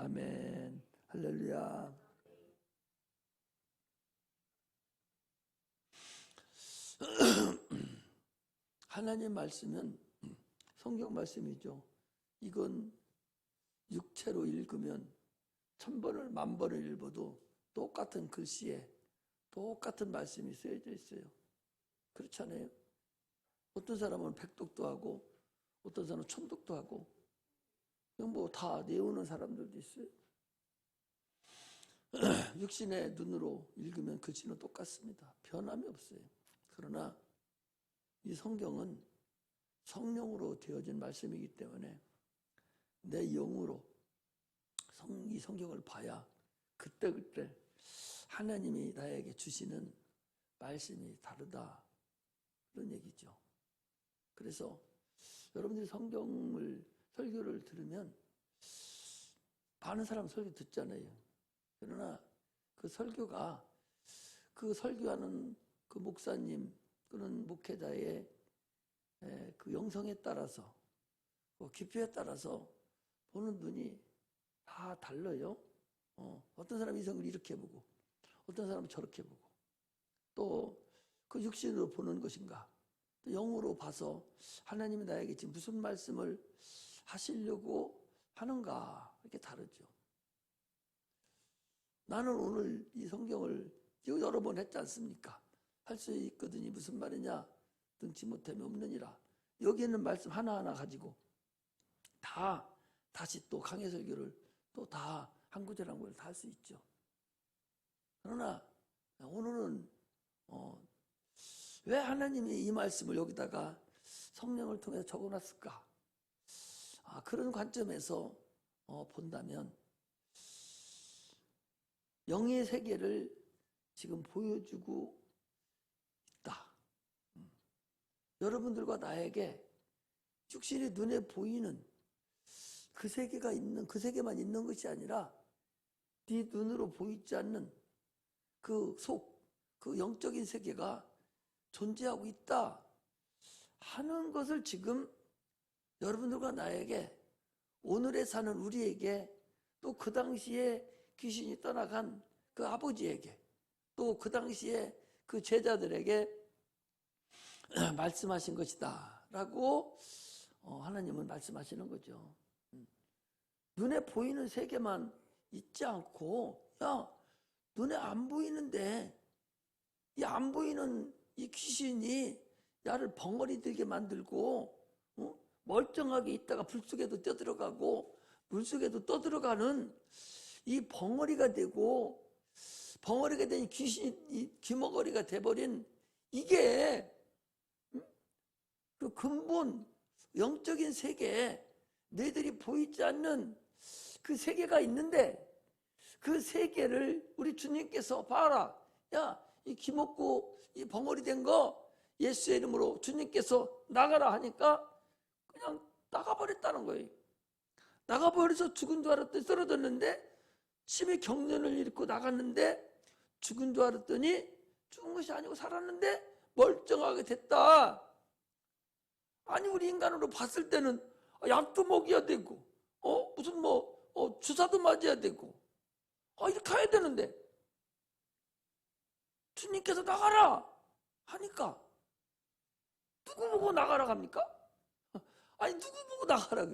아멘. 할렐루야. 하나님 말씀은 성경 말씀이죠. 이건 육체로 읽으면 1000번을 10,000번을 읽어도 똑같은 글씨에 똑같은 말씀이 쓰여져 있어요. 그렇잖아요. 어떤 사람은 백독도 하고 어떤 사람은 천독도 하고 뭐 다 내우는 사람들도 있어요. 육신의 눈으로 읽으면 글씨는 똑같습니다. 변함이 없어요. 그러나 이 성경은 성령으로 되어진 말씀이기 때문에 내 영으로 이 성경을 봐야 그때그때 하나님이 나에게 주시는 말씀이 다르다, 그런 얘기죠. 그래서 여러분들이 설교를 들으면 많은 사람 설교 듣잖아요. 그러나 그 설교가 그 설교하는 그 목사님 또는 목회자의 그 영성에 따라서 깊이에 따라서 보는 눈이 다 달라요. 어떤 사람은 이성을 이렇게 보고 어떤 사람은 저렇게 보고 또 그 육신으로 보는 것인가 또 영으로 봐서 하나님이 나에게 지금 무슨 말씀을 하시려고 하는가 이렇게 다르죠. 나는 오늘 이 성경을 여러 번 했지 않습니까? 할 수 있거든요. 무슨 말이냐? 등치 못함이 없느니라. 여기 있는 말씀 하나하나 가지고 다시 또 강해 설교를 또 다 한 구절 한 구절 다 할 수 있죠. 그러나 오늘은 왜 하나님이 이 말씀을 여기다가 성령을 통해서 적어놨을까? 그런 관점에서 본다면 영의 세계를 지금 보여주고 있다. 여러분들과 나에게 육신이 눈에 보이는 그 세계만 있는 것이 아니라 네 눈으로 보이지 않는 그 영적인 세계가 존재하고 있다 하는 것을 지금 여러분들과 나에게 오늘에 사는 우리에게 또 그 당시에 귀신이 떠나간 그 아버지에게 또 그 당시에 그 제자들에게 말씀하신 것이다 라고 하나님은 말씀하시는 거죠. 눈에 보이는 세계만 있지 않고 눈에 안 보이는데 이 안 보이는 이 귀신이 나를 벙어리 들게 만들고 멀쩡하게 있다가 불 속에도 떠들어가고 물 속에도 떠들어가는 이 벙어리가 되고 벙어리가 된 귀신이 이 귀머거리가 돼버린 이게 그 근본 영적인 세계에 너희들이 보이지 않는 그 세계가 있는데 그 세계를 우리 주님께서 봐라. 이 귀먹고 이 벙어리 된 거 예수의 이름으로 주님께서 나가라 하니까 그냥 나가버렸다는 거예요. 나가버려서 죽은 줄 알았더니 쓰러졌는데 심히 경련을 일으키고 나갔는데 죽은 줄 알았더니 죽은 것이 아니고 살았는데 멀쩡하게 됐다. 아니 우리 인간으로 봤을 때는 약도 먹여야 되고 무슨 주사도 맞아야 되고 이렇게 해야 되는데 주님께서 나가라 하니까 누구 보고 나가라 합니까? 아니 누구 보고 나가라.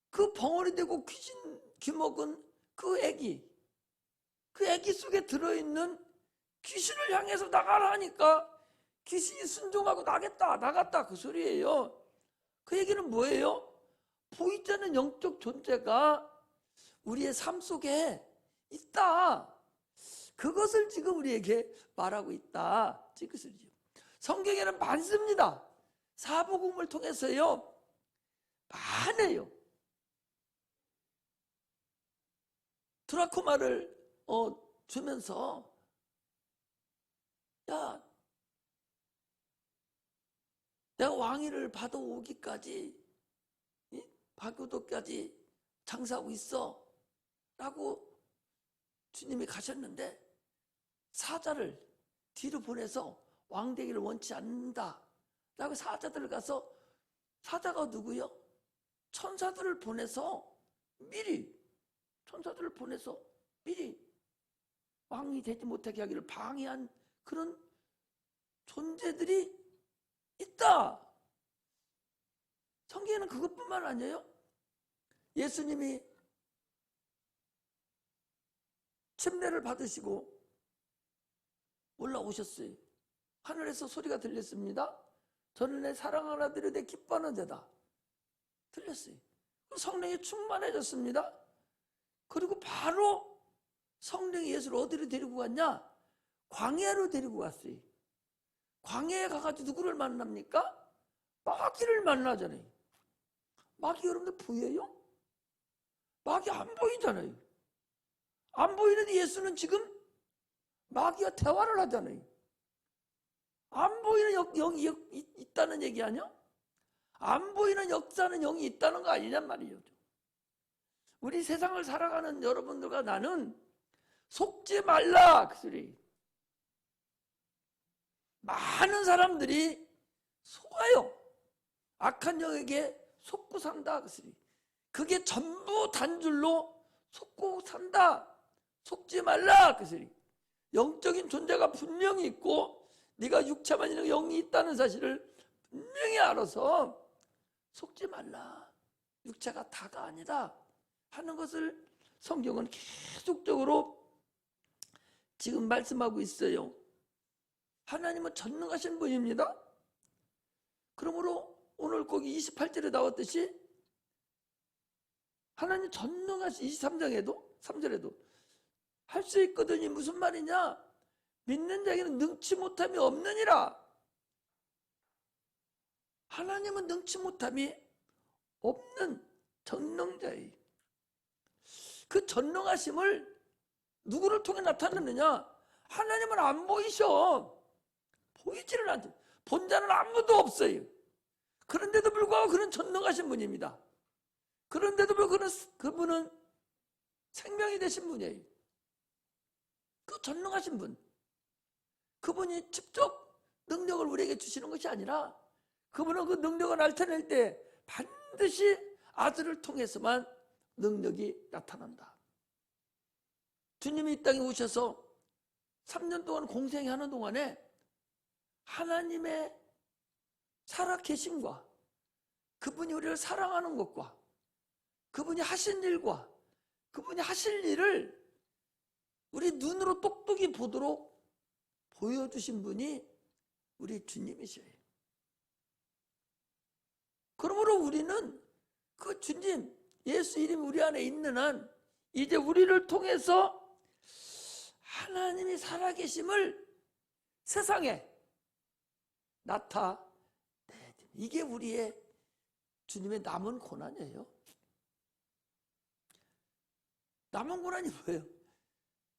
그 벙어리 되고 귀먹은 그 애기 속에 들어있는 귀신을 향해서 나가라 하니까 귀신이 순종하고 나갔다 그 소리예요. 그 얘기는 뭐예요? 보이지 않는 영적 존재가 우리의 삶 속에 있다. 그것을 지금 우리에게 말하고 있다. 그것을요. 성경에는 많습니다. 사복음을 통해서요. 많아요. 드라코마를 주면서 내가 왕위를 받아오기까지 바교도까지 장사하고 있어 라고 주님이 가셨는데 사자를 뒤로 보내서 왕되기를 원치 않는다 라고 사자들을 가서 사자가 누구요? 천사들을 보내서 미리 천사들을 보내서 미리 왕이 되지 못하게 하기를 방해한 그런 존재들이 있다. 성경에는 그것뿐만 아니에요. 예수님이 침례를 받으시고 올라오셨어요. 하늘에서 소리가 들렸습니다. 저는 내 사랑하는 아들이 내 기뻐하는 자다. 들렸어요. 성령이 충만해졌습니다. 그리고 바로 성령이 예수를 어디로 데리고 갔냐? 광야로 데리고 갔어요. 광야에 가가지고 누구를 만납니까? 마귀를 만나잖아요. 마귀 여러분들 보여요? 마귀 안 보이잖아요. 안 보이는데 예수는 지금 마귀와 대화를 하잖아요. 안 보이는 영이 있다는 얘기 아니야? 안 보이는 역사는 영이 있다는 거 아니냔 말이에요. 우리 세상을 살아가는 여러분들과 나는 속지 말라 그 소리. 많은 사람들이 속아요. 악한 영에게 속고 산다 그 소리. 그게 전부 단줄로 속고 산다. 속지 말라 그 소리. 영적인 존재가 분명히 있고 네가 육체만 있는 영이 있다는 사실을 분명히 알아서 속지 말라. 육체가 다가 아니다 하는 것을 성경은 계속적으로 지금 말씀하고 있어요. 하나님은 전능하신 분입니다. 그러므로 오늘 거기 28절에 나왔듯이 하나님 전능하신 23장에도 3절에도 할 수 있거든요. 무슨 말이냐? 믿는 자에게는 능치 못함이 없느니라. 하나님은 능치 못함이 없는 전능자예요. 그 전능하심을 누구를 통해 나타내느냐? 하나님은 안 보이셔. 보이지를 않죠. 본 자는 아무도 없어요. 그런데도 불구하고 그는 전능하신 분입니다. 그런데도 불구하고 그분은 생명이 되신 분이에요. 그 전능하신 분. 그분이 직접 능력을 우리에게 주시는 것이 아니라 그분은 그 능력을 나타낼 때 반드시 아들을 통해서만 능력이 나타난다. 주님이 이 땅에 오셔서 3년 동안 공생하는 동안에 하나님의 살아계심과 그분이 우리를 사랑하는 것과 그분이 하신 일과 그분이 하실 일을 우리 눈으로 똑똑히 보도록 보여주신 분이 우리 주님이셔요. 그러므로 우리는 그 주님 예수 이름이 우리 안에 있는 한 이제 우리를 통해서 하나님이 살아계심을 세상에 나타내. 이게 우리의 주님의 남은 고난이에요. 남은 고난이 뭐예요?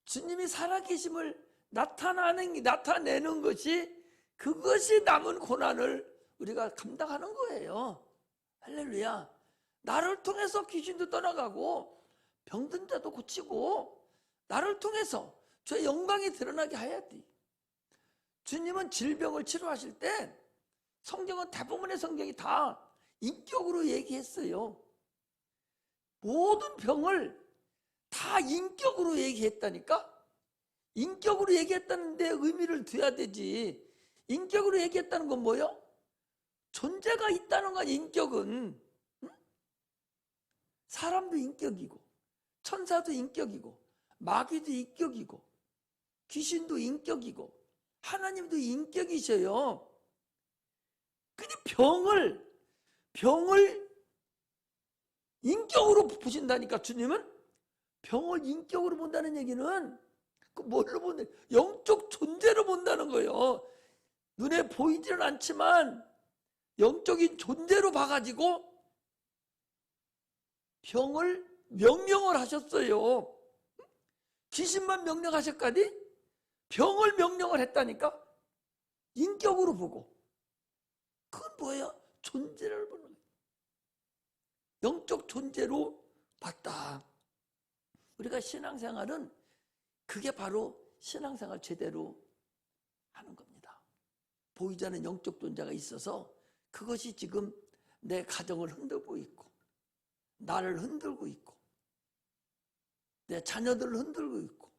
주님이 살아계심을 나타내는 것이 그것이 남은 고난을 우리가 감당하는 거예요. 할렐루야. 나를 통해서 귀신도 떠나가고 병든 자도 고치고 나를 통해서 주의 영광이 드러나게 해야 돼. 주님은 질병을 치료하실 때 성경은 대부분의 성경이 다 인격으로 얘기했어요. 모든 병을 다 인격으로 얘기했다니까? 인격으로 얘기했다는 데 의미를 둬야 되지. 인격으로 얘기했다는 건 뭐예요? 존재가 있다는 건 인격은. 응? 사람도 인격이고 천사도 인격이고 마귀도 인격이고 귀신도 인격이고 하나님도 인격이셔요. 근데 병을 인격으로 보신다니까. 주님은 병을 인격으로 본다는 얘기는 그 뭘로 본다? 영적 존재로 본다는 거예요. 눈에 보이지는 않지만 영적인 존재로 봐가지고 병을 명령을 하셨어요. 귀신만 명령하셨까지 병을 명령을 했다니까. 인격으로 보고. 그건 뭐예요? 존재를 보는 거예요. 영적 존재로 봤다. 우리가 신앙생활은 그게 바로 신앙생활 제대로 하는 겁니다. 보이지 않는 영적 존재가 있어서 그것이 지금 내 가정을 흔들고 있고 나를 흔들고 있고 내 자녀들을 흔들고 있고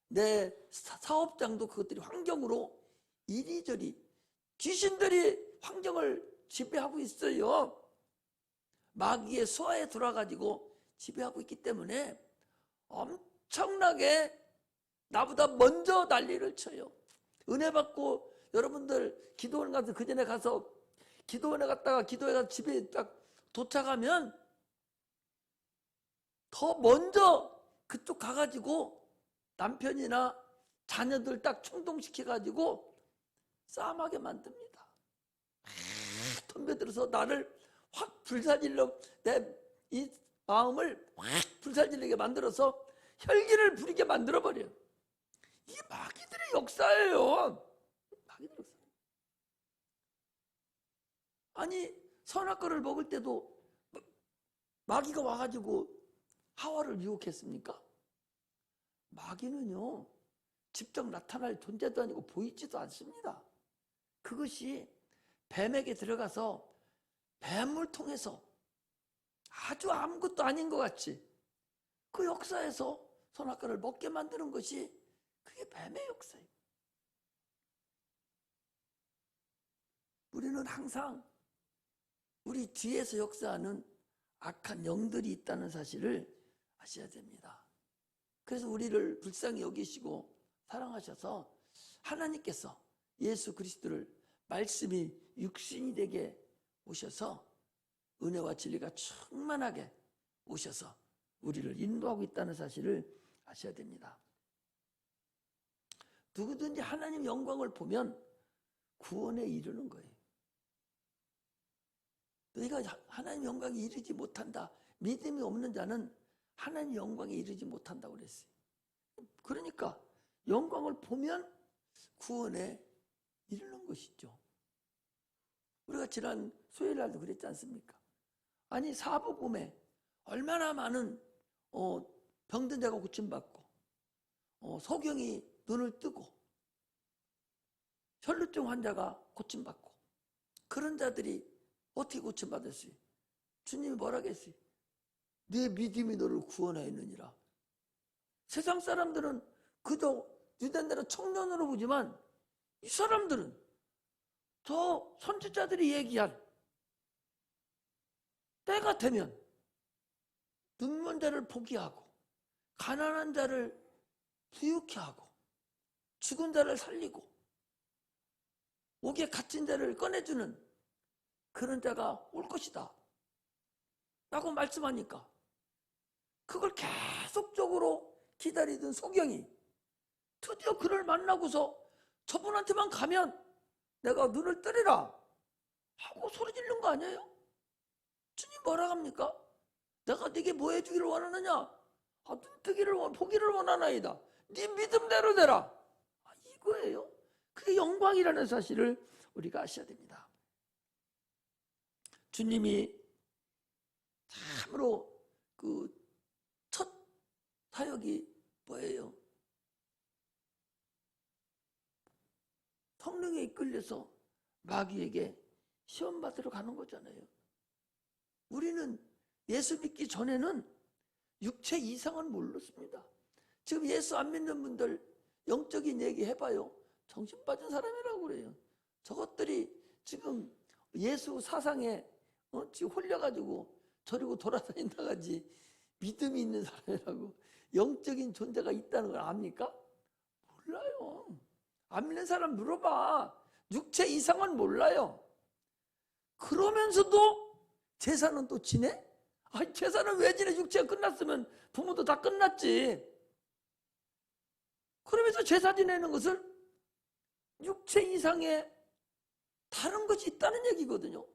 내 사업장도 그것들이 환경으로 이리저리 귀신들이 환경을 지배하고 있어요. 마귀의 수하에 들어가지고 지배하고 있기 때문에 엄청나게 나보다 먼저 난리를 쳐요. 은혜 받고 여러분들 기도원 가서 그 전에 가서 기도원에 갔다가 기도회 가서 집에 딱 도착하면 더 먼저 그쪽 가가지고 남편이나 자녀들 딱 충동시켜가지고 싸움하게 만듭니다. 덤벼들어서 나를 확 불사질러 내 이 마음을 확 불사질르게 만들어서 혈기를 부리게 만들어버려요. 이게 마귀들의 역사예요. 마귀들의 역사. 아니 선악과를 먹을 때도 마귀가 와가지고 하와를 유혹했습니까? 마귀는요 직접 나타날 존재도 아니고 보이지도 않습니다. 그것이 뱀에게 들어가서 뱀을 통해서 아주 아무것도 아닌 것 같이 그 역사에서 선악과를 먹게 만드는 것이 그게 뱀의 역사예요. 우리는 항상 우리 뒤에서 역사하는 악한 영들이 있다는 사실을 아셔야 됩니다. 그래서 우리를 불쌍히 여기시고 사랑하셔서 하나님께서 예수 그리스도를 말씀이 육신이 되게 오셔서 은혜와 진리가 충만하게 오셔서 우리를 인도하고 있다는 사실을 아셔야 됩니다. 누구든지 하나님 영광을 보면 구원에 이르는 거예요. 너희가 하나님 영광에 이르지 못한다. 믿음이 없는 자는 하나님 영광에 이르지 못한다고 그랬어요. 그러니까 영광을 보면 구원에 이르는 것이죠. 우리가 지난 수요일 날도 그랬지 않습니까? 아니 사복음에 얼마나 많은 병든 자가 고침받고 소경이 눈을 뜨고 혈루증 환자가 고침받고 그런 자들이 어떻게 고침받았어요? 주님이 뭐라 했어요? 네 믿음이 너를 구원하였느니라. 세상 사람들은 그저 유대인들은 청년으로 보지만 이 사람들은 저 선지자들이 얘기한 때가 되면 눈먼 자를 보게 하고 가난한 자를 부유케 하고 죽은 자를 살리고 옥에 갇힌 자를 꺼내주는 그런 자가 올 것이다 라고 말씀하니까 그걸 계속적으로 기다리던 소경이 드디어 그를 만나고서 저분한테만 가면 내가 눈을 뜨리라 하고 소리 지르는 거 아니에요? 주님 뭐라 합니까? 내가 네게 뭐 해주기를 원하느냐? 눈 뜨기를 보기를 원하나이다. 네 믿음대로 되라. 이거예요. 그게 영광이라는 사실을 우리가 아셔야 됩니다. 주님이 참으로 그 첫 사역이 뭐예요? 성령에 이끌려서 마귀에게 시험 받으러 가는 거잖아요. 우리는 예수 믿기 전에는 육체 이상은 몰랐습니다. 지금 예수 안 믿는 분들 영적인 얘기 해봐요. 정신 빠진 사람이라고 그래요. 저것들이 지금 예수 사상에 지금 홀려가지고 저리고 돌아다닌다가지 믿음이 있는 사람이라고 영적인 존재가 있다는 걸 압니까? 몰라요. 안 믿는 사람 물어봐. 육체 이상은 몰라요. 그러면서도 제사는 또 지내? 제사는 왜 지내? 육체가 끝났으면 부모도 다 끝났지. 그러면서 제사 지내는 것은 육체 이상의 다른 것이 있다는 얘기거든요.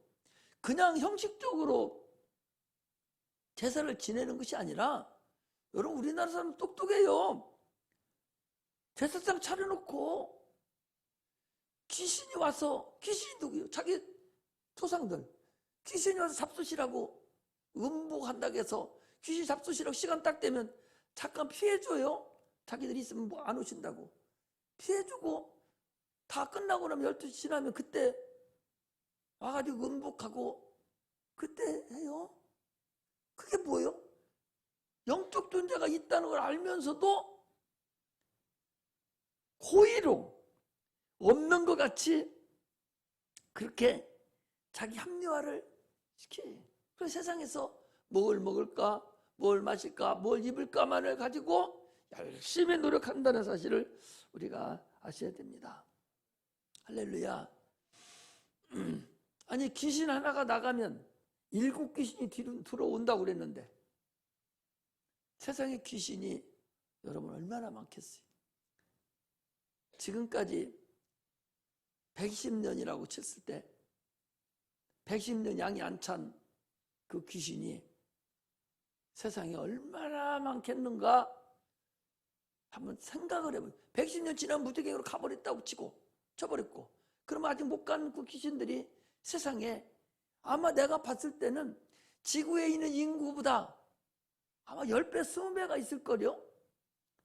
그냥 형식적으로 제사를 지내는 것이 아니라 여러분 우리나라 사람 똑똑해요. 제사상 차려놓고 귀신이 와서 귀신이 누구요? 자기 조상들 귀신이 와서 잡수시라고 음복한다고 해서 귀신 잡수시라고 시간 딱 되면 잠깐 피해줘요. 자기들 있으면 뭐 안 오신다고 피해주고 다 끝나고 나면 12시 지나면 그때 와가지고 음복하고 그때 해요. 그게 뭐예요? 영적 존재가 있다는 걸 알면서도 고의로 없는 것 같이 그렇게 자기 합리화를 시켜요. 그래서 세상에서 뭘 먹을까, 뭘 마실까, 뭘 입을까만을 가지고 열심히 노력한다는 사실을 우리가 아셔야 됩니다. 할렐루야. 아니, 귀신 하나가 나가면 7 귀신이 들어온다고 그랬는데 세상에 귀신이 여러분 얼마나 많겠어요. 지금까지 120년이라고 쳤을 때 110년 양이 안 찬 그 귀신이 세상에 얼마나 많겠는가 한번 생각을 해보세요. 110년 지난 무지개로 가버렸다고 치고 쳐버렸고, 그럼 아직 못 간 그 귀신들이 세상에 아마 내가 봤을 때는 지구에 있는 인구보다 아마 10배, 20배가 있을걸요?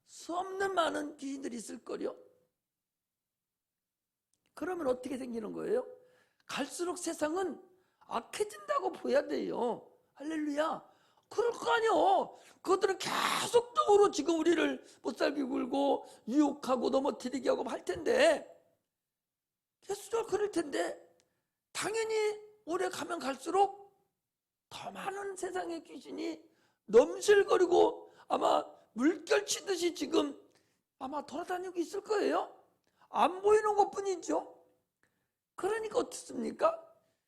수 없는 많은 귀신들이 있을걸요? 그러면 어떻게 생기는 거예요? 갈수록 세상은 악해진다고 보야 돼요. 할렐루야. 그럴 거 아니요. 그것들은 계속적으로 지금 우리를 못살게 굴고 유혹하고 넘어뜨리게 하고 할 텐데, 계속적으로 그럴 텐데 당연히 오래 가면 갈수록 더 많은 세상의 귀신이 넘실거리고 아마 물결 치듯이 지금 아마 돌아다니고 있을 거예요. 안 보이는 것뿐이죠. 그러니까 어떻습니까?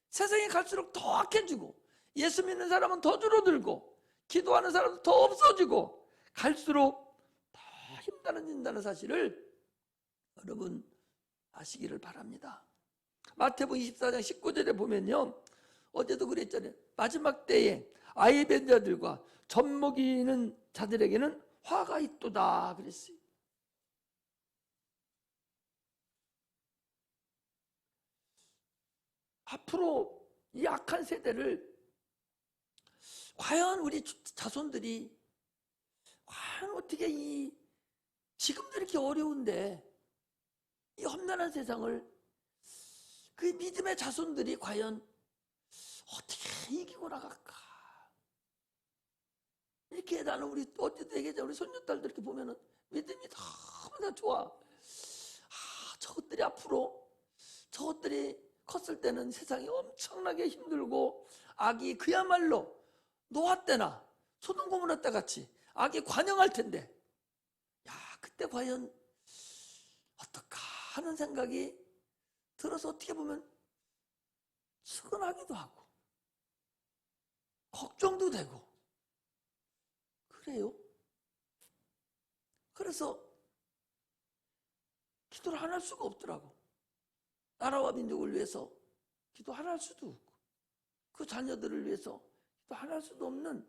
세상이 갈수록 더 악해지고 예수 믿는 사람은 더 줄어들고 기도하는 사람은 더 없어지고 갈수록 더 힘들어진다는 사실을 여러분 아시기를 바랍니다. 마태복음 24장 19절에 보면요, 어제도 그랬잖아요. 마지막 때에 아이벤 자들과 젖먹이는 자들에게는 화가 있도다 그랬어요. 앞으로 이 악한 세대를 과연 우리 자손들이 과연 어떻게 지금도 이렇게 어려운데 이 험난한 세상을 그 믿음의 자손들이 과연 어떻게 이기고 나갈까? 이렇게 나는 우리 어제도 얘기했잖아. 우리 손녀딸들 이렇게 보면은 믿음이 너무나 좋아. 저것들이 앞으로 저것들이 컸을 때는 세상이 엄청나게 힘들고 악이 그야말로 노아 때나 소돔 고모라 때 같이 악이 관영할 텐데, 야, 그때 과연 어떨까 하는 생각이 들어서 어떻게 보면 측은하기도 하고 걱정도 되고 그래요. 그래서 기도를 안 할 수가 없더라고. 나라와 민족을 위해서 기도 안 할 수도 없고 그 자녀들을 위해서 기도 안 할 수도 없는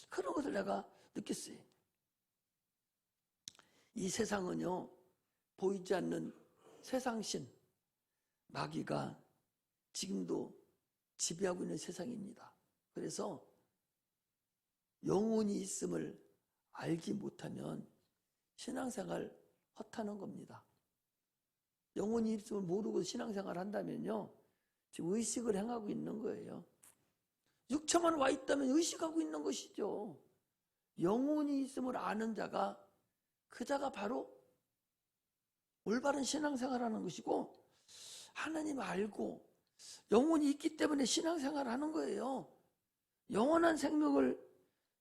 그런 것을 내가 느꼈어요. 이 세상은요, 보이지 않는 세상신 마귀가 지금도 지배하고 있는 세상입니다. 그래서 영혼이 있음을 알지 못하면 신앙생활 헛하는 겁니다. 영혼이 있음을 모르고 신앙생활 한다면요, 지금 의식을 행하고 있는 거예요. 육체만 와 있다면 의식하고 있는 것이죠. 영혼이 있음을 아는 자가 그 자가 바로 올바른 신앙생활하는 것이고, 하나님 알고 영혼이 있기 때문에 신앙생활을 하는 거예요. 영원한 생명을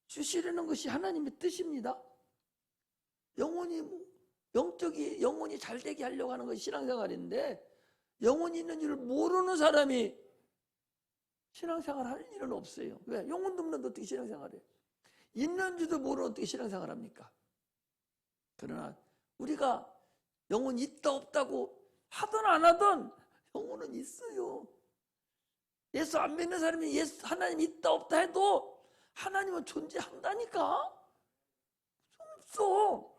주시려는 것이 하나님의 뜻입니다. 영혼이 잘 되게 하려고 하는 것이 신앙생활인데, 영혼이 있는 줄을 모르는 사람이 신앙생활 할 일은 없어요. 왜? 영혼도 없는데 어떻게 신앙생활해요? 있는지도 모르는 어떻게 신앙생활 합니까? 그러나 우리가 영혼이 있다 없다고 하든 안 하든 영혼은 있어요. 예수 안 믿는 사람이 하나님 있다 없다 해도 하나님은 존재한다니까. 없어.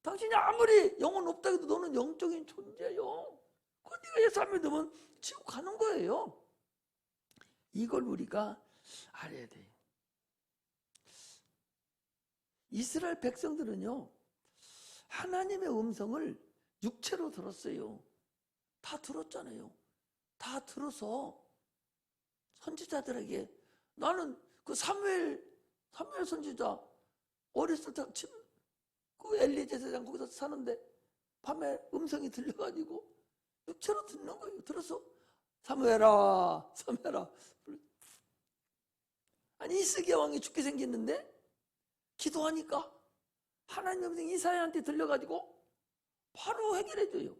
당신이 아무리 영혼 없다 해도 너는 영적인 존재요. 그 네가 예수 안 믿으면 지옥 가는 거예요. 이걸 우리가 알아야 돼요. 이스라엘 백성들은요, 하나님의 음성을 육체로 들었어요. 다 들었잖아요. 다 들어서 선지자들에게, 나는 그 사무엘 사무엘 선지자 어렸을 때 그 엘리 제사장 거기서 사는데 밤에 음성이 들려가지고 육체로 듣는 거예요. 들어서 사무엘아, 사무엘아. 아니 이스기야 왕이 죽게 생겼는데 기도하니까 하나님 음성이 이사야한테 들려가지고 바로 해결해줘요.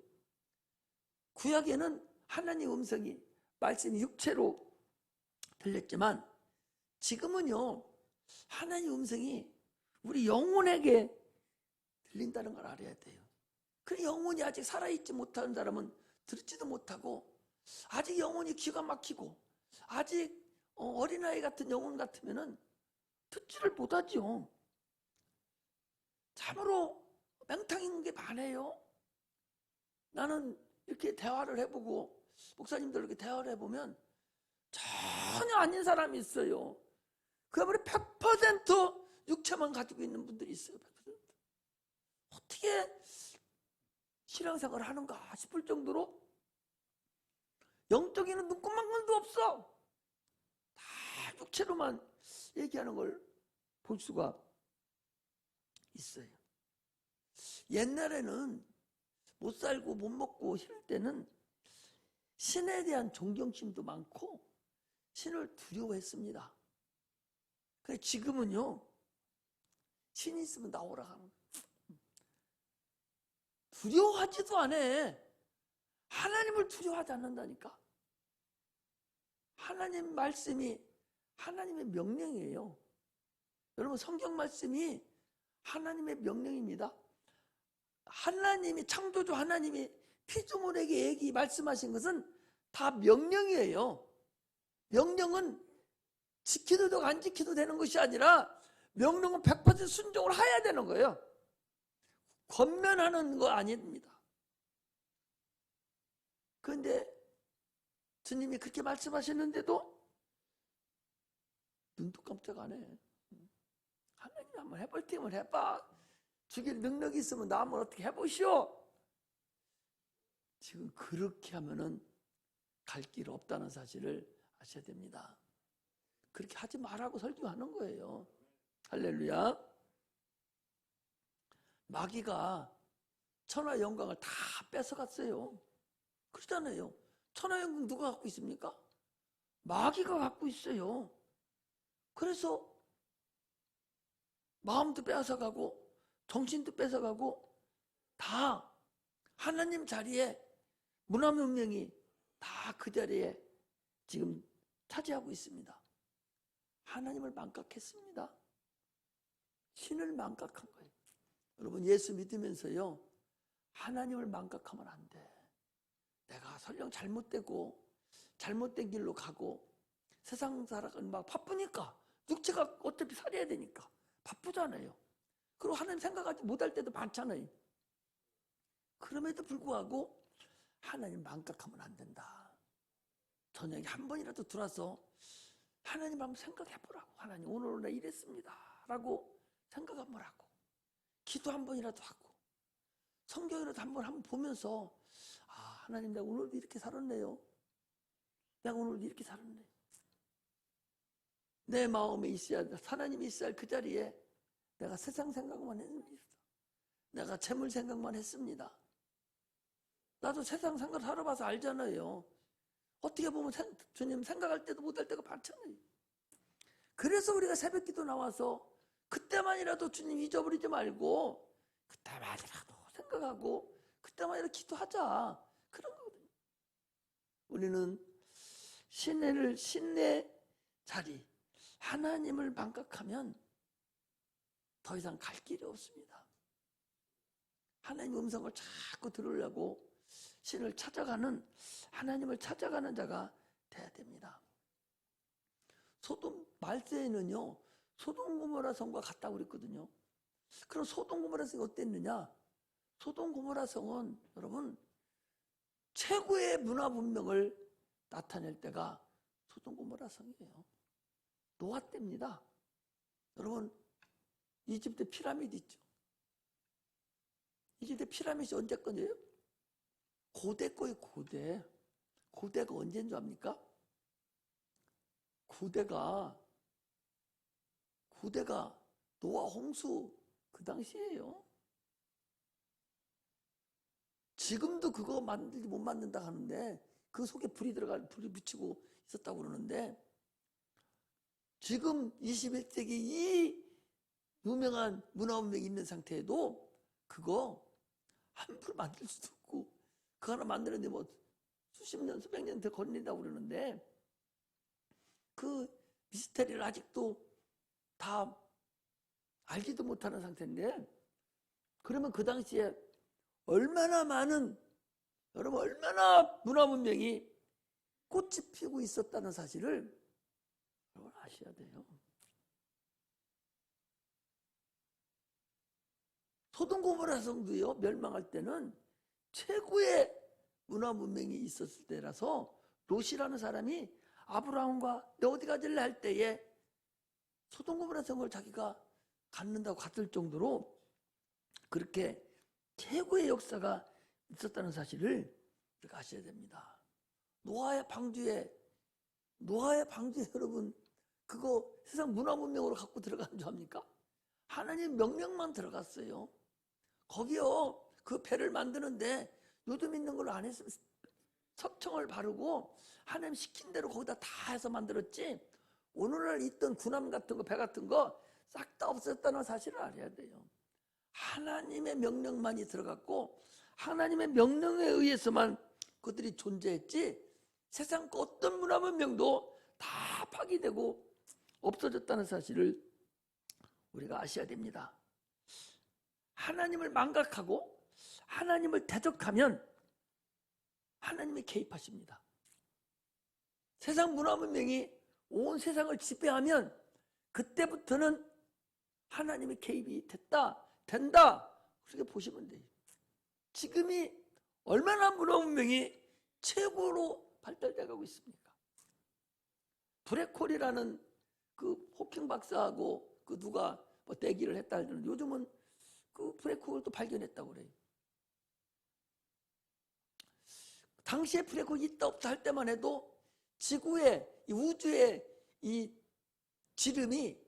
구약에는 하나님 음성이 말씀이 육체로 들렸지만 지금은요 하나님 음성이 우리 영혼에게 들린다는 걸 알아야 돼요. 그 영혼이 아직 살아있지 못한 사람은 듣지도 못하고 아직 영혼이 기가 막히고 아직 어린아이 같은 영혼 같으면은 듣지를 못하죠. 참으로 맹탕인 게 많아요. 나는 이렇게 대화를 해보고 목사님들 이렇게 대화를 해보면 전혀 아닌 사람이 있어요. 그야말로 100% 육체만 가지고 있는 분들이 있어요. 100%. 어떻게 신앙생활을 하는가 싶을 정도로 영적인 눈꽃만큼도 없어. 다 육체로만 얘기하는 걸 볼 수가 있어요. 옛날에는 못 살고 못 먹고 힘들 때는 신에 대한 존경심도 많고 신을 두려워했습니다. 근데 지금은요 신이 있으면 나오라 하는 두려워하지도 않아. 하나님을 두려워하지 않는다니까. 하나님 말씀이 하나님의 명령이에요. 여러분 성경 말씀이 하나님의 명령입니다. 하나님이 창조주 하나님이 피조물에게 얘기 말씀하신 것은 다 명령이에요. 명령은 지켜도 되고 안 지켜도 되는 것이 아니라 명령은 100% 순종을 해야 되는 거예요. 권면하는 거 아닙니다. 그런데 주님이 그렇게 말씀하셨는데도 눈도 깜짝 안 해. 하나님 한번 해볼 테면 해봐. 죽일 능력이 있으면 나 한번 어떻게 해보시오. 지금 그렇게 하면은 갈 길 없다는 사실을 아셔야 됩니다. 그렇게 하지 말라고 설교하는 거예요. 할렐루야. 마귀가 천하 영광을 다 뺏어갔어요. 그렇잖아요. 천하 영광 누가 갖고 있습니까? 마귀가 갖고 있어요. 그래서 마음도 뺏어가고 정신도 뺏어가고 다 하나님 자리에 문화문명이 다 그 자리에 지금 차지하고 있습니다. 하나님을 망각했습니다. 신을 망각한 거예요. 여러분 예수 믿으면서요 하나님을 망각하면 안 돼. 내가 설령 잘못되고 잘못된 길로 가고 세상 살아가는 막 바쁘니까 육체가 어차피 살아야 되니까 바쁘잖아요. 그리고 하나님 생각하지 못할 때도 많잖아요. 그럼에도 불구하고 하나님 망각하면 안 된다. 저녁에 한 번이라도 들어와서 하나님 한번 생각해 보라고. 하나님 오늘 나 이랬습니다 라고 생각 한번 하고 기도 한 번이라도 하고 성경이라도 한번 보면서 아 하나님 내가 오늘도 이렇게 살았네요. 내가 오늘도 이렇게 살았네. 내 마음에 있어야 하나님이 있어야 할 그 자리에 내가 세상 생각만 했습니다. 내가 재물 생각만 했습니다. 나도 세상 생각 살아봐서 알잖아요. 어떻게 보면 주님 생각할 때도 못할 때가 많잖아요. 그래서 우리가 새벽기도 나와서 그때만이라도 주님 잊어버리지 말고 그때만이라도 생각하고 그때만이라도 기도하자 그런 거거든요. 우리는 신의 자리 하나님을 망각하면 더 이상 갈 길이 없습니다. 하나님의 음성을 자꾸 들으려고 신을 찾아가는 하나님을 찾아가는 자가 돼야 됩니다. 소돔 말세에는요 소돔 고모라 성과 같다고 그랬거든요. 그럼 소돔 고모라 성이 어땠느냐? 소돔 고모라 성은 여러분 최고의 문화 문명을 나타낼 때가 소돔 고모라 성이에요. 노아 때입니다. 여러분 이집트 피라미드 있죠. 이집트 피라미드 언제 거예요? 고대 거예요. 고대가 언제인 줄 압니까? 고대가 후대가 노아 홍수 그 당시에요. 지금도 그거 만들지 못 만든다 하는데 그 속에 불이 붙이고 있었다고 그러는데, 지금 21세기 이 유명한 문화문명이 있는 상태에도 그거 함부로 만들 수도 없고, 그거 하나 만드는데 뭐 수십 년, 수백 년 더 걸린다고 그러는데, 그 미스테리를 아직도 다 알지도 못하는 상태인데, 그러면 그 당시에 얼마나 많은, 여러분 얼마나 문화문명이 꽃이 피고 있었다는 사실을 여러분 아셔야 돼요. 소돔 고모라 성도요, 멸망할 때는 최고의 문화문명이 있었을 때라서 롯이라는 사람이 아브라함과 너 어디 가질래 할 때에 소돔 고모라 성을 자기가 갖는다고 갔을 정도로 그렇게 최고의 역사가 있었다는 사실을 우리가 아셔야 됩니다. 노아의 방주에 여러분 그거 세상 문화문명으로 갖고 들어가는 줄 압니까? 하나님 명령만 들어갔어요. 거기요, 그 배를 만드는데 요즘 있는 걸로 안 했으면 석청을 바르고 하나님 시킨 대로 거기다 다 해서 만들었지, 오늘날 있던 군함 같은 거, 배 같은 거 싹 다 없었다는 사실을 알아야 돼요. 하나님의 명령만이 들어갔고 하나님의 명령에 의해서만 그들이 존재했지, 세상 어떤 문화문명도 다 파괴되고 없어졌다는 사실을 우리가 아셔야 됩니다. 하나님을 망각하고 하나님을 대적하면 하나님이 개입하십니다. 세상 문화문명이 온 세상을 지배하면 그때부터는 하나님의 개입이 된다 그렇게 보시면 돼요. 지금이 얼마나 문화문명이 최고로 발달돼 가고 있습니까? 브래콜이라는 그 호킹 박사하고 그 누가 뭐 대기를 했다 하는데, 요즘은 그 브래콜을 또 발견했다고 그래요. 당시에 브래콜이 있다 없다 할 때만 해도 지구의, 이 우주의 이 지름이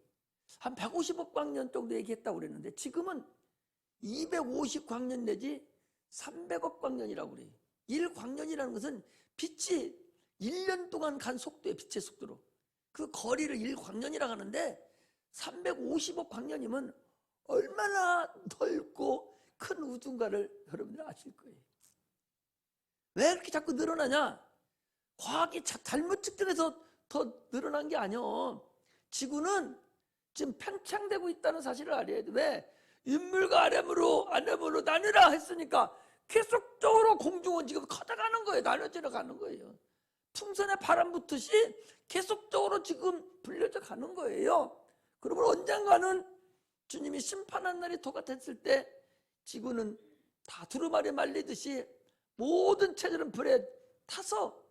한 150억 광년 정도 얘기했다고 그랬는데, 지금은 250광년 내지 300억 광년이라고 그래요. 1광년이라는 것은 빛이 1년 동안 간 속도예요. 빛의 속도로. 그 거리를 1광년이라고 하는데 350억 광년이면 얼마나 넓고 큰 우주인가를 여러분들 아실 거예요. 왜 이렇게 자꾸 늘어나냐? 과학이 잘못 측정해서 더 늘어난 게 아니요. 지구는 지금 팽창되고 있다는 사실을 알아야 돼. 왜? 인물과 아렘으로 나뉘라 했으니까 계속적으로 공중은 지금 커져가는 거예요. 나눠져 가는 거예요. 풍선에 바람 붙듯이 계속적으로 지금 불려져 가는 거예요. 그러면 언젠가는 주님이 심판한 날이 똑같았을 때 지구는 다 두루마리 말리듯이 모든 체질은 불에 타서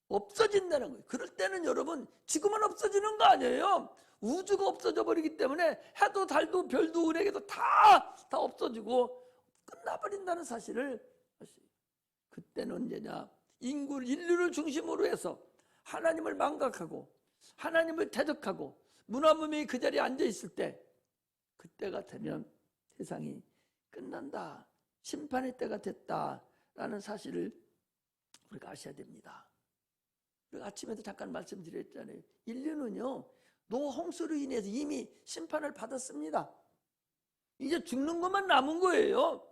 없어진다는 거예요. 그럴 때는 여러분, 지구만 없어지는 거 아니에요. 우주가 없어져 버리기 때문에 해도 달도 별도 은행에도 다 없어지고 끝나버린다는 사실을 아시죠? 그때는 언제냐? 인류를 중심으로 해서 하나님을 망각하고 하나님을 대적하고 문화문명이 그 자리에 앉아 있을 때, 그때가 되면 세상이 끝난다, 심판의 때가 됐다라는 사실을 우리가 아셔야 됩니다. 우리가 아침에도 잠깐 말씀드렸잖아요. 인류는요, 노아 홍수로 인해서 이미 심판을 받았습니다. 이제 죽는 것만 남은 거예요.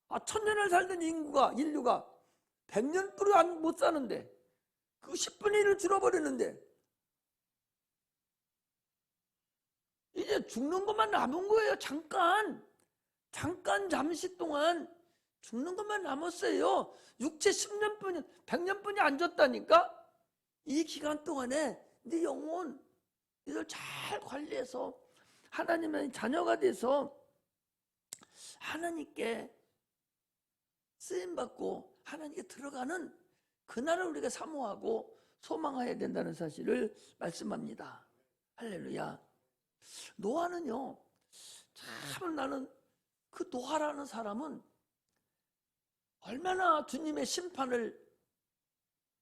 1000년을 살던 인류가 100년도 못 사는데 그 10분의 1을 줄어버리는데 이제 죽는 것만 남은 거예요. 잠시 동안 죽는 것만 남았어요. 육체 10년뿐이 100년뿐이 안 졌다니까. 이 기간 동안에 네 영혼, 이걸 잘 관리해서 하나님의 자녀가 돼서 하나님께 쓰임받고 하나님께 들어가는 그날을 우리가 사모하고 소망해야 된다는 사실을 말씀합니다. 할렐루야. 노아는요, 참 나는 그 노아라는 사람은 얼마나 주님의 심판을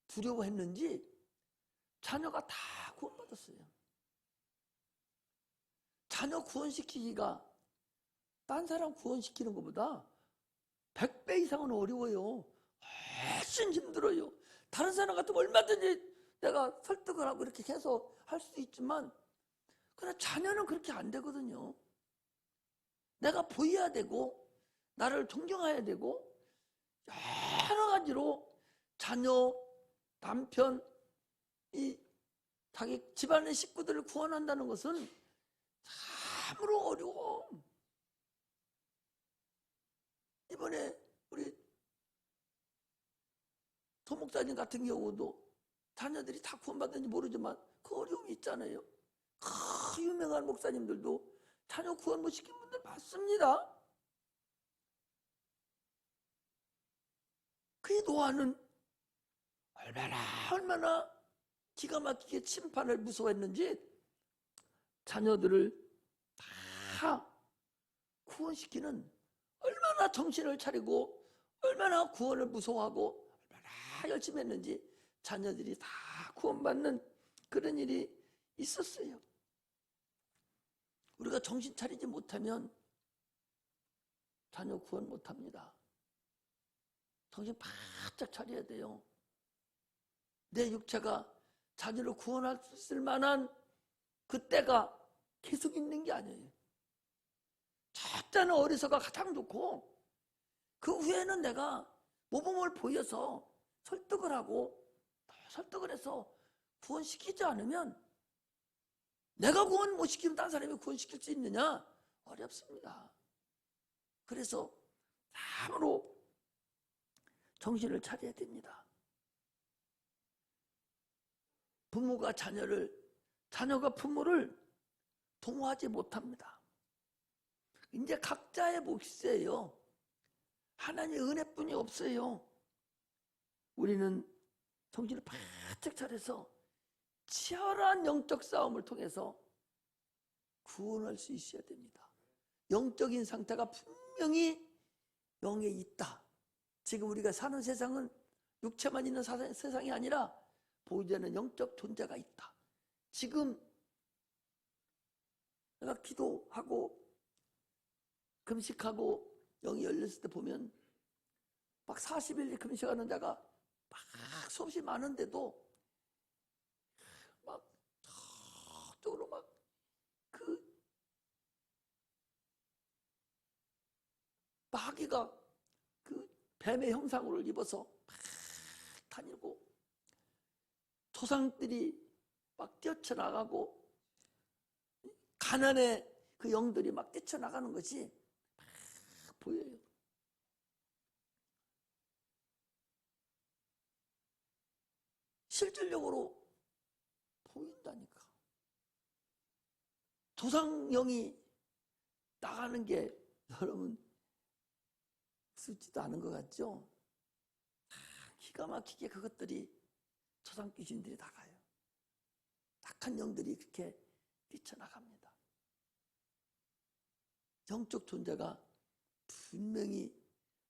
두려워했는지 자녀가 다 구원받았어요. 자녀 구원시키기가 딴 사람 구원시키는 것보다 100배 이상은 어려워요. 훨씬 힘들어요. 다른 사람 같으면 얼마든지 내가 설득을 하고 이렇게 해서 할 수 있지만, 그러나 자녀는 그렇게 안 되거든요. 내가 보여야 되고 나를 존경해야 되고 여러 가지로 자녀, 남편, 이 자기 집안의 식구들을 구원한다는 것은 참으로 어려워. 이번에 우리 도목사님 같은 경우도 자녀들이 다 구원받는지 모르지만 그 어려움이 있잖아요. 그 유명한 목사님들도 자녀 구원 못 시킨 분들 많습니다. 그의 노아는 얼마나 기가 막히게 심판을 무서워했는지 자녀들을 다 구원시키는, 얼마나 정신을 차리고 얼마나 구원을 무서워하고 얼마나 열심히 했는지 자녀들이 다 구원받는 그런 일이 있었어요. 우리가 정신 차리지 못하면 자녀 구원 못합니다. 정신 바짝 차려야 돼요. 내 육체가 자녀를 구원할 수 있을 만한 그 때가 계속 있는 게 아니에요. 첫째는 어리서가 가장 좋고, 그 후에는 내가 모범을 보여서 설득을 하고 설득을 해서 구원시키지 않으면, 내가 구원 못 시키면 다른 사람이 구원시킬 수 있느냐? 어렵습니다. 그래서 참으로 정신을 차려야 됩니다. 부모가 자녀가 부모를 동호하지 못합니다. 이제 각자의 몫이에요. 하나님의 은혜뿐이 없어요. 우리는 정신을 바짝 차려서 치열한 영적 싸움을 통해서 구원할 수 있어야 됩니다. 영적인 상태가 분명히 영에 있다. 지금 우리가 사는 세상은 육체만 있는 세상이 아니라 보이지 영적 존재가 있다. 지금 내가 기도하고 금식하고 영이 열렸을 때 보면 막 40일 금식하는 자가 막 수없이 많은데도 막 저쪽으로 막 그 마귀가 그 뱀의 형상으로 입어서 막 다니고, 조상들이 막 뛰쳐나가고, 가난의 그 영들이 막 뛰쳐나가는 것이 막 보여요. 실질적으로 보인다니까. 조상영이 나가는 게 여러분 쉽지도 않은 것 같죠? 기가 막히게 그것들이 조상 귀신들이 나가요. 악한 영들이 그렇게 뛰쳐나갑니다. 영적 존재가 분명히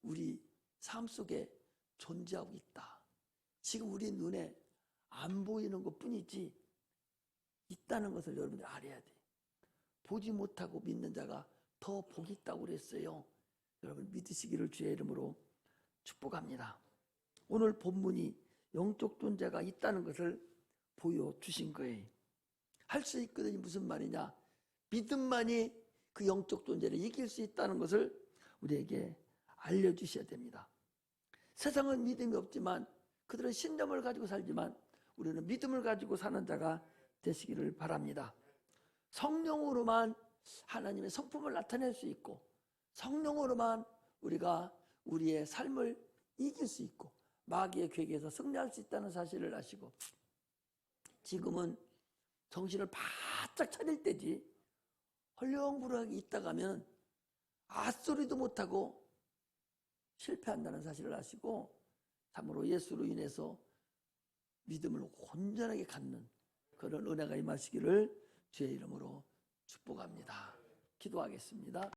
우리 삶 속에 존재하고 있다. 지금 우리 눈에 안 보이는 것 뿐이지 있다는 것을 여러분들이 알아야 돼요. 보지 못하고 믿는 자가 더 복이 있다고 그랬어요. 여러분 믿으시기를 주의 이름으로 축복합니다. 오늘 본문이 영적 존재가 있다는 것을 보여주신 거예요. 할 수 있거든요. 무슨 말이냐? 믿음만이 그 영적 존재를 이길 수 있다는 것을 우리에게 알려주셔야 됩니다. 세상은 믿음이 없지만 그들은 신념을 가지고 살지만 우리는 믿음을 가지고 사는 자가 되시기를 바랍니다. 성령으로만 하나님의 성품을 나타낼 수 있고, 성령으로만 우리가 우리의 삶을 이길 수 있고 마귀의 괴계에서 승리할 수 있다는 사실을 아시고, 지금은 정신을 바짝 차릴 때지 헐렁부렁하게 있다가면 아소리도 못하고 실패한다는 사실을 아시고, 참으로 예수로 인해서 믿음을 온전하게 갖는 그런 은혜가 임하시기를 주의 이름으로 축복합니다. 기도하겠습니다.